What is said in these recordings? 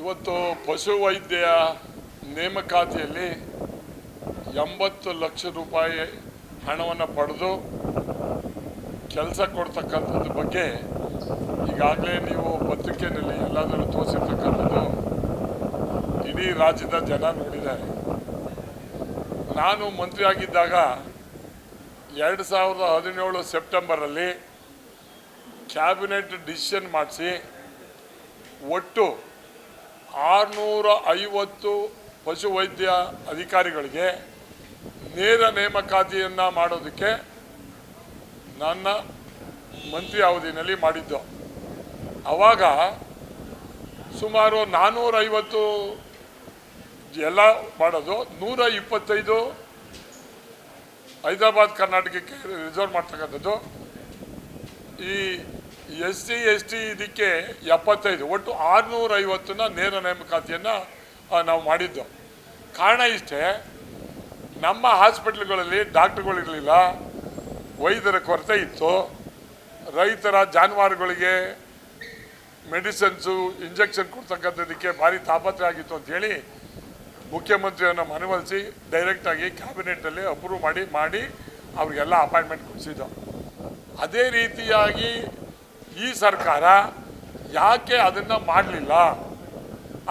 ಇವತ್ತು ಪಶು ವೈದ್ಯ ನೇಮಕಾತಿಯಲ್ಲಿ 80 ಲಕ್ಷ ರೂಪಾಯಿ ಹಣವನ್ನು ಪಡೆದು ಕೆಲಸ ಕೊಡ್ತಕ್ಕಂಥದ್ದು ಬಗ್ಗೆ ಈಗಾಗಲೇ ನೀವು ಪತ್ರಿಕೆಯಲ್ಲಿ ಎಲ್ಲಾದರೂ ತೋರಿಸಿರ್ತಕ್ಕಂಥದ್ದು ಇಡೀ ರಾಜ್ಯದ ಜನ ನೋಡಿದ್ದಾರೆ. ನಾನು ಮಂತ್ರಿ ಆಗಿದ್ದಾಗ 2017 ಸೆಪ್ಟೆಂಬರಲ್ಲಿ ಕ್ಯಾಬಿನೆಟ್ ಡಿಸಿಷನ್ ಮಾಡಿಸಿ ಒಟ್ಟು 650 ಪಶುವೈದ್ಯ ಅಧಿಕಾರಿಗಳಿಗೆ ನೇರ ನೇಮಕಾತಿಯನ್ನು ಮಾಡೋದಕ್ಕೆ ನನ್ನ ಮಂತ್ರಿ ಅವಧಿಯಲ್ಲಿ ಮಾಡಿದ್ದು. ಆವಾಗ ಸುಮಾರು 450 ಎಲ್ಲ ಮಾಡೋದು, 125 ಹೈದರಾಬಾದ್ ಕರ್ನಾಟಕಕ್ಕೆ ರಿಸರ್ವ್ ಮಾಡ್ತಕ್ಕಂಥದ್ದು. ಈ SC ST ಇದಕ್ಕೆ 75, ಒಟ್ಟು 650ನ ನೇರ ನೇಮಕಾತಿಯನ್ನು ನಾವು ಮಾಡಿದ್ದು. ಕಾರಣ ಇಷ್ಟೇ, ನಮ್ಮ ಹಾಸ್ಪಿಟ್ಲ್ಗಳಲ್ಲಿ ಡಾಕ್ಟ್ರುಗಳಿರಲಿಲ್ಲ, ವೈದ್ಯರ ಕೊರತೆ ಇತ್ತು, ರೈತರ ಜಾನುವಾರುಗಳಿಗೆ ಮೆಡಿಸಿನ್ಸು ಇಂಜೆಕ್ಷನ್ ಕೊಡ್ತಕ್ಕಂಥದ್ದಕ್ಕೆ ಭಾರಿ ತಾಪತ್ರೆ ಆಗಿತ್ತು ಅಂಥೇಳಿ ಮುಖ್ಯಮಂತ್ರಿಯನ್ನು ಮನವೊಲಿಸಿ ಡೈರೆಕ್ಟಾಗಿ ಕ್ಯಾಬಿನೆಟಲ್ಲಿ ಅಪ್ರೂವ್ ಮಾಡಿ ಅವ್ರಿಗೆಲ್ಲ ಅಪಾಯಿಂಟ್ಮೆಂಟ್ ಕೊಡಿಸಿದ್ದು. ಅದೇ ರೀತಿಯಾಗಿ ಈ ಸರ್ಕಾರ ಯಾಕೆ ಅದನ್ನು ಮಾಡಲಿಲ್ಲ?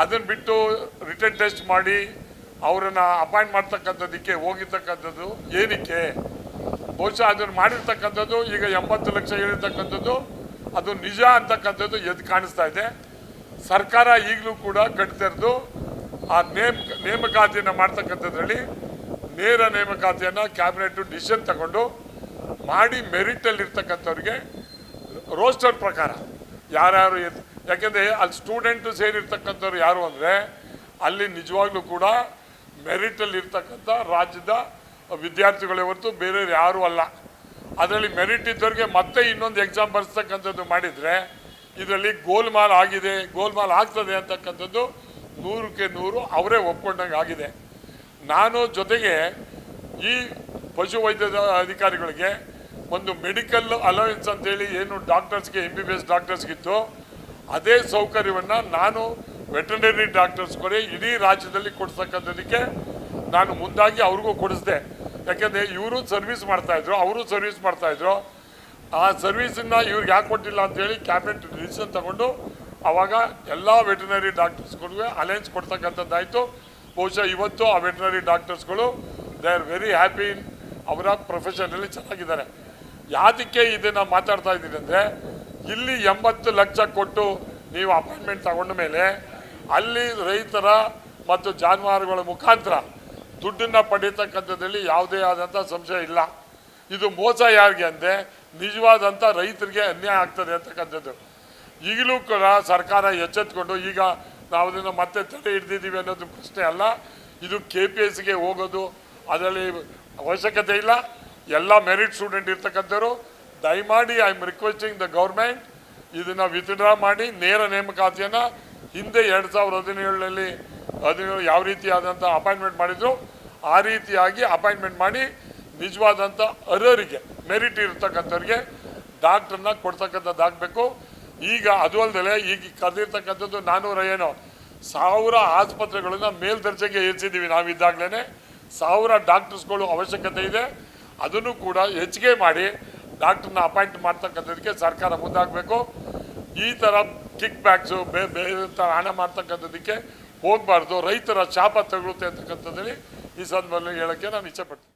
ಅದನ್ನು ಬಿಟ್ಟು ರಿಟರ್ನ್ ಟೆಸ್ಟ್ ಮಾಡಿ ಅವರನ್ನು ಅಪಾಯಿಂಟ್ ಮಾಡ್ತಕ್ಕಂಥದ್ದಕ್ಕೆ ಹೋಗಿರ್ತಕ್ಕಂಥದ್ದು ಏನಕ್ಕೆ? ಬಹುಶಃ ಅದನ್ನು ಮಾಡಿರ್ತಕ್ಕಂಥದ್ದು ಈಗ 80 ಲಕ್ಷ ಹೇಳಿರ್ತಕ್ಕಂಥದ್ದು ಅದು ನಿಜ ಅಂತಕ್ಕಂಥದ್ದು ಎದ್ದು ಕಾಣಿಸ್ತಾ ಇದೆ. ಸರ್ಕಾರ ಈಗಲೂ ಕೂಡ ಕಟ್ತಿರೋದು ಆ ನೇಮಕಾತಿಯನ್ನು ಮಾಡ್ತಕ್ಕಂಥದ್ರಲ್ಲಿ ನೇರ ನೇಮಕಾತಿಯನ್ನು ಕ್ಯಾಬಿನೆಟ್ ಡಿಸಿಷನ್ ತಗೊಂಡು ಮಾಡಿ ಮೆರಿಟಲ್ಲಿರ್ತಕ್ಕಂಥವ್ರಿಗೆ ರೋಸ್ಟರ್ ಪ್ರಕಾರ ಯಾರ್ಯಾರು, ಯಾಕೆಂದರೆ ಅಲ್ಲಿ ಸ್ಟೂಡೆಂಟು ಸೇರಿರ್ತಕ್ಕಂಥವ್ರು ಯಾರು ಅಂದರೆ ಅಲ್ಲಿ ನಿಜವಾಗ್ಲೂ ಕೂಡ ಮೆರಿಟಲ್ಲಿರ್ತಕ್ಕಂಥ ರಾಜ್ಯದ ವಿದ್ಯಾರ್ಥಿಗಳೇ ಹೊರತು ಬೇರೆ ಯಾರೂ ಅಲ್ಲ. ಅದರಲ್ಲಿ ಮೆರಿಟ್ ಇದ್ದವ್ರಿಗೆ ಮತ್ತೆ ಇನ್ನೊಂದು ಎಕ್ಸಾಮ್ ಬರೆಸ್ತಕ್ಕಂಥದ್ದು ಮಾಡಿದರೆ ಇದರಲ್ಲಿ ಗೋಲ್ಮಾಲ್ ಆಗಿದೆ, ಗೋಲ್ಮಾಲ್ ಆಗ್ತದೆ ಅಂತಕ್ಕಂಥದ್ದು 100ಕ್ಕೆ 100 ಅವರೇ ಒಪ್ಕೊಂಡಂಗೆ ಆಗಿದೆ. ನಾನು ಜೊತೆಗೆ ಈ ಪಶುವೈದ್ಯದ ಅಧಿಕಾರಿಗಳಿಗೆ ಒಂದು ಮೆಡಿಕಲ್ ಅಲವೆನ್ಸ್ ಅಂತೇಳಿ ಏನು ಡಾಕ್ಟರ್ಸ್ಗೆ MBBS ಡಾಕ್ಟರ್ಸ್ಗಿತ್ತು, ಅದೇ ಸೌಕರ್ಯವನ್ನು ನಾನು ವೆಟರ್ನರಿ ಡಾಕ್ಟರ್ಸ್ಗೆ ಇಡೀ ರಾಜ್ಯದಲ್ಲಿ ಕೊಡಿಸ್ತಕ್ಕಂಥದ್ದಕ್ಕೆ ನಾನು ಮುಂದಾಗಿ ಅವ್ರಿಗೂ ಕೊಡಿಸಿದೆ. ಯಾಕೆಂದರೆ ಇವರು ಸರ್ವಿಸ್ ಮಾಡ್ತಾಯಿದ್ರು, ಅವರು ಸರ್ವಿಸ್ ಮಾಡ್ತಾಯಿದ್ರು. ಆ ಸರ್ವಿಸನ್ನು ಇವ್ರಿಗೆ ಯಾಕೆ ಕೊಟ್ಟಿಲ್ಲ ಅಂತೇಳಿ ಕ್ಯಾಬಿನೆಟ್ ಡಿಸಿಷನ್ ತಗೊಂಡು ಆವಾಗ ಎಲ್ಲ ವೆಟರ್ನರಿ ಡಾಕ್ಟರ್ಸ್ಗಳಿಗೂ ಅಲೈನ್ಸ್ ಕೊಡ್ತಕ್ಕಂಥದ್ದಾಯಿತು. ಬಹುಶಃ ಇವತ್ತು ಆ ವೆಟರ್ನರಿ ಡಾಕ್ಟರ್ಸ್ಗಳು ದೇ ಆರ್ ವೆರಿ ಹ್ಯಾಪಿ, ಅವರ ಪ್ರೊಫೆಷನಲ್ಲಿ ಚೆನ್ನಾಗಿದ್ದಾರೆ. ಯಾವುದಕ್ಕೆ ಇದನ್ನು ಮಾತಾಡ್ತಾ ಇದ್ದೀನಿ ಅಂದರೆ, ಇಲ್ಲಿ 80 ಲಕ್ಷ ಕೊಟ್ಟು ನೀವು ಅಪಾಯಿಂಟ್ಮೆಂಟ್ ತಗೊಂಡ ಮೇಲೆ ಅಲ್ಲಿ ರೈತರ ಮತ್ತು ಜಾನುವಾರುಗಳ ಮುಖಾಂತರ ದುಡ್ಡನ್ನು ಪಡೀತಕ್ಕಂಥದ್ದಲ್ಲಿ ಯಾವುದೇ ಆದಂಥ ಸಂಶಯ ಇಲ್ಲ. ಇದು ಮೋಸ ಯಾರಿಗೆ ಅಂದರೆ ನಿಜವಾದಂಥ ರೈತರಿಗೆ ಅನ್ಯಾಯ ಆಗ್ತದೆ ಅಂತಕ್ಕಂಥದ್ದು. ಈಗಲೂ ಕೂಡ ಸರ್ಕಾರ ಎಚ್ಚೆತ್ಕೊಂಡು, ಈಗ ನಾವು ಅದನ್ನು ಮತ್ತೆ ತಡೆ ಹಿಡ್ದಿದ್ದೀವಿ ಅನ್ನೋದು ಪ್ರಶ್ನೆ ಅಲ್ಲ, ಇದು KPSಗೆ ಹೋಗೋದು ಅದರಲ್ಲಿ ಅವಶ್ಯಕತೆ ಇಲ್ಲ. ಎಲ್ಲ ಮೆರಿಟ್ ಸ್ಟೂಡೆಂಟ್ ಇರ್ತಕ್ಕಂಥವ್ರು ದಯಮಾಡಿ I am requesting the government ಇದನ್ನು ವಿತ್ಡ್ರಾ ಮಾಡಿ ನೇರ ನೇಮಕಾತಿಯನ್ನು ಹಿಂದೆ 2017ರಲ್ಲಿ ಯಾವ ರೀತಿಯಾದಂಥ ಅಪಾಯಿಂಟ್ಮೆಂಟ್ ಮಾಡಿದ್ರು ಆ ರೀತಿಯಾಗಿ ಅಪಾಯಿಂಟ್ಮೆಂಟ್ ಮಾಡಿ ನಿಜವಾದಂಥ ಅರ್ಹರಿಗೆ ಮೆರಿಟ್ ಇರ್ತಕ್ಕಂಥವ್ರಿಗೆ ಡಾಕ್ಟ್ರನ್ನ ಕೊಡ್ತಕ್ಕಂಥದ್ದಾಗಬೇಕು. ಈಗ ಅದು ಅಲ್ಲದೆ ಈಗ ಕರೆದಿರ್ತಕ್ಕಂಥದ್ದು 410 ಆಸ್ಪತ್ರೆಗಳನ್ನು ಮೇಲ್ದರ್ಜೆಗೆ ಏರಿಸಿದ್ದೀವಿ. ನಾವಿದ್ದಾಗಲೇ 1000 ಡಾಕ್ಟರ್ಸ್ಗಳು ಅವಶ್ಯಕತೆ ಇದೆ. ಅದನ್ನು ಕೂಡ ಹೆಚ್ಚಿಗೆ ಮಾಡಿ ಡಾಕ್ಟ್ರನ್ನ ಅಪಾಯಿಂಟ್ ಮಾಡ್ತಕ್ಕಂಥದ್ದಕ್ಕೆ ಸರ್ಕಾರ ಮುಂದಾಗಬೇಕು. ಈ ಥರ ಕಿಕ್ ಬ್ಯಾಕ್ಸು ಬೇರೆ ಥರ ಹಣ ಮಾಡ್ತಕ್ಕಂಥದ್ದಕ್ಕೆ ಹೋಗಬಾರ್ದು. ರೈತರ ಶಾಪ ತಗೊಳುತ್ತೆ ಅಂತಕ್ಕಂಥದ್ದಲ್ಲಿ ಈ ಸಂದರ್ಭದಲ್ಲಿ ಹೇಳೋಕ್ಕೆ ನಾನು ಇಚ್ಛೆಪಡ್ತೀನಿ.